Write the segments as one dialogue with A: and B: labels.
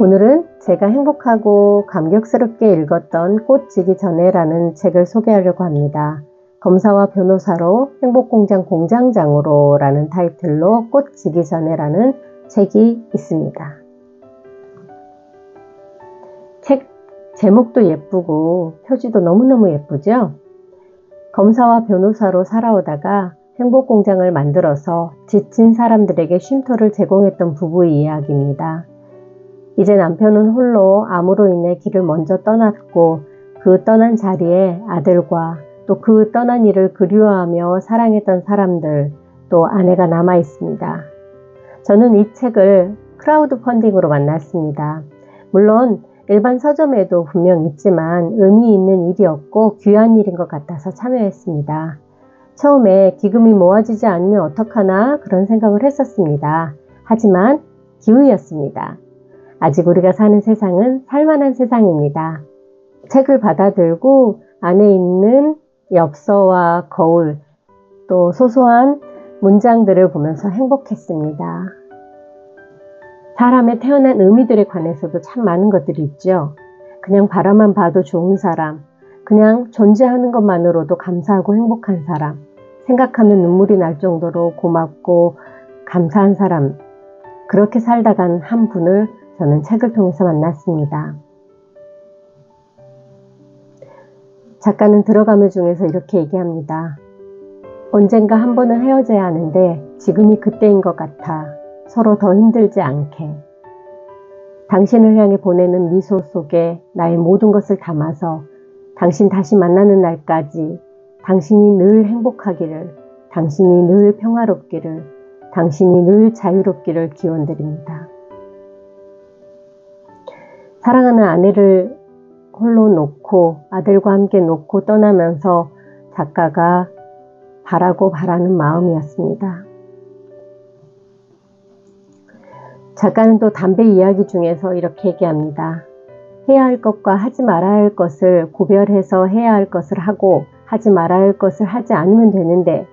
A: 오늘은 제가 행복하고 감격스럽게 읽었던 꽃 지기 전에라는 책을 소개하려고 합니다. 검사와 변호사로 행복공장 공장장으로 라는 타이틀로 꽃 지기 전에라는 책이 있습니다. 책 제목도 예쁘고 표지도 너무너무 예쁘죠? 검사와 변호사로 살아오다가 행복공장을 만들어서 지친 사람들에게 쉼터를 제공했던 부부의 이야기입니다. 이제 남편은 홀로 암으로 인해 길을 먼저 떠났고 그 떠난 자리에 아들과 또 그 떠난 일을 그리워하며 사랑했던 사람들, 또 아내가 남아 있습니다. 저는 이 책을 크라우드 펀딩으로 만났습니다. 물론 일반 서점에도 분명 있지만 의미 있는 일이었고 귀한 일인 것 같아서 참여했습니다. 처음에 기금이 모아지지 않으면 어떡하나 그런 생각을 했었습니다. 하지만 기회였습니다. 아직 우리가 사는 세상은 살만한 세상입니다. 책을 받아들고 안에 있는 엽서와 거울, 또 소소한 문장들을 보면서 행복했습니다. 사람의 태어난 의미들에 관해서도 참 많은 것들이 있죠. 그냥 바라만 봐도 좋은 사람, 그냥 존재하는 것만으로도 감사하고 행복한 사람, 생각하면 눈물이 날 정도로 고맙고 감사한 사람, 그렇게 살다간 한 분을 저는 책을 통해서 만났습니다. 작가는 들어가며 중에서 이렇게 얘기합니다. 언젠가 한 번은 헤어져야 하는데 지금이 그때인 것 같아. 서로 더 힘들지 않게. 당신을 향해 보내는 미소 속에 나의 모든 것을 담아서 당신 다시 만나는 날까지 당신이 늘 행복하기를, 당신이 늘 평화롭기를, 당신이 늘 자유롭기를 기원드립니다. 사랑하는 아내를 홀로 놓고 아들과 함께 놓고 떠나면서 작가가 바라고 바라는 마음이었습니다. 작가는 또 담배 이야기 중에서 이렇게 얘기합니다. 해야 할 것과 하지 말아야 할 것을 구별해서 해야 할 것을 하고 하지 말아야 할 것을 하지 않으면 되는데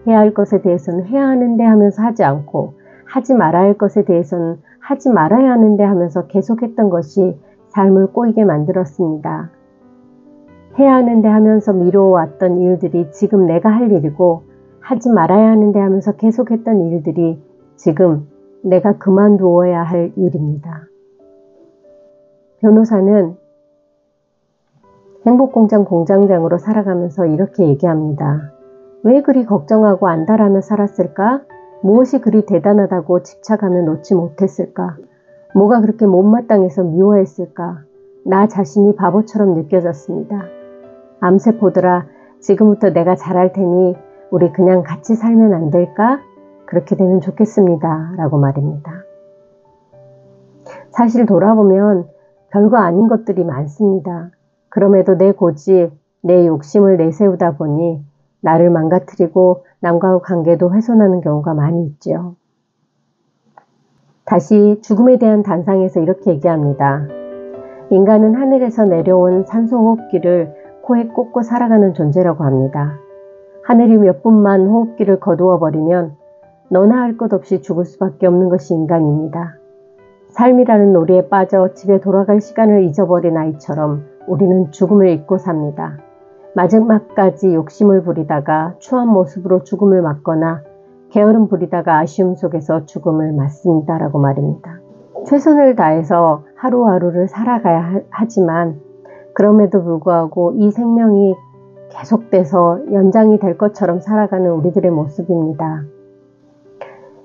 A: 해야 할 것에 대해서는 해야 하는데 하면서 하지 않고 하지 말아야 할 것에 대해서는 하지 말아야 하는데 하면서 계속했던 것이 삶을 꼬이게 만들었습니다. 해야 하는데 하면서 미뤄왔던 일들이 지금 내가 할 일이고 하지 말아야 하는데 하면서 계속했던 일들이 지금 내가 그만두어야 할 일입니다. 변호사는 행복공장 공장장으로 살아가면서 이렇게 얘기합니다. 왜 그리 걱정하고 안달하며 살았을까? 무엇이 그리 대단하다고 집착하며 놓지 못했을까? 뭐가 그렇게 못마땅해서 미워했을까? 나 자신이 바보처럼 느껴졌습니다. 암세포들아, 지금부터 내가 잘할 테니 우리 그냥 같이 살면 안 될까? 그렇게 되면 좋겠습니다. 라고 말입니다. 사실 돌아보면 별거 아닌 것들이 많습니다. 그럼에도 내 고집, 내 욕심을 내세우다 보니 나를 망가뜨리고 남과의 관계도 훼손하는 경우가 많이 있죠. 다시 죽음에 대한 단상에서 이렇게 얘기합니다. 인간은 하늘에서 내려온 산소 호흡기를 코에 꽂고 살아가는 존재라고 합니다. 하늘이 몇 분만 호흡기를 거두어 버리면 너나 할 것 없이 죽을 수밖에 없는 것이 인간입니다. 삶이라는 놀이에 빠져 집에 돌아갈 시간을 잊어버린 아이처럼 우리는 죽음을 잊고 삽니다. 마지막까지 욕심을 부리다가 추한 모습으로 죽음을 맞거나 게으름 부리다가 아쉬움 속에서 죽음을 맞습니다. 라고 말입니다. 최선을 다해서 하루하루를 살아가야 하지만 그럼에도 불구하고 이 생명이 계속돼서 연장이 될 것처럼 살아가는 우리들의 모습입니다.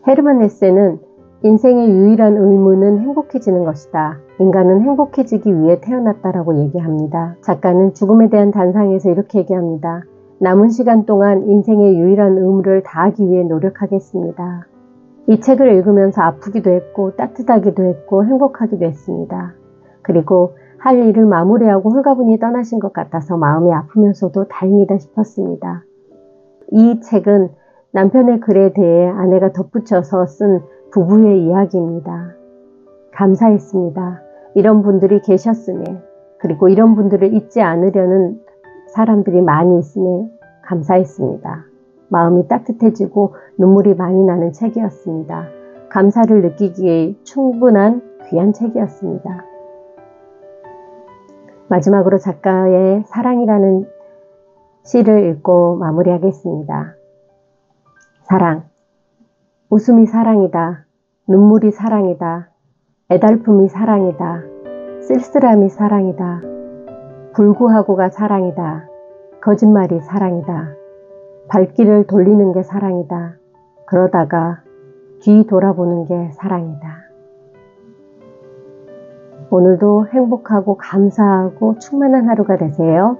A: 헤르만 헤세는 인생의 유일한 의무는 행복해지는 것이다. 인간은 행복해지기 위해 태어났다라고 얘기합니다. 작가는 죽음에 대한 단상에서 이렇게 얘기합니다. 남은 시간 동안 인생의 유일한 의무를 다하기 위해 노력하겠습니다. 이 책을 읽으면서 아프기도 했고 따뜻하기도 했고 행복하기도 했습니다. 그리고 할 일을 마무리하고 홀가분히 떠나신 것 같아서 마음이 아프면서도 다행이다 싶었습니다. 이 책은 남편의 글에 대해 아내가 덧붙여서 쓴 부부의 이야기입니다. 감사했습니다. 이런 분들이 계셨음에, 그리고 이런 분들을 잊지 않으려는 사람들이 많이 있음에 감사했습니다. 마음이 따뜻해지고 눈물이 많이 나는 책이었습니다. 감사를 느끼기에 충분한 귀한 책이었습니다. 마지막으로 작가의 사랑이라는 시를 읽고 마무리하겠습니다. 사랑. 웃음이 사랑이다. 눈물이 사랑이다. 애달픔이 사랑이다. 쓸쓸함이 사랑이다. 불구하고가 사랑이다. 거짓말이 사랑이다. 발길을 돌리는 게 사랑이다. 그러다가 뒤 돌아보는 게 사랑이다. 오늘도 행복하고 감사하고 충만한 하루가 되세요.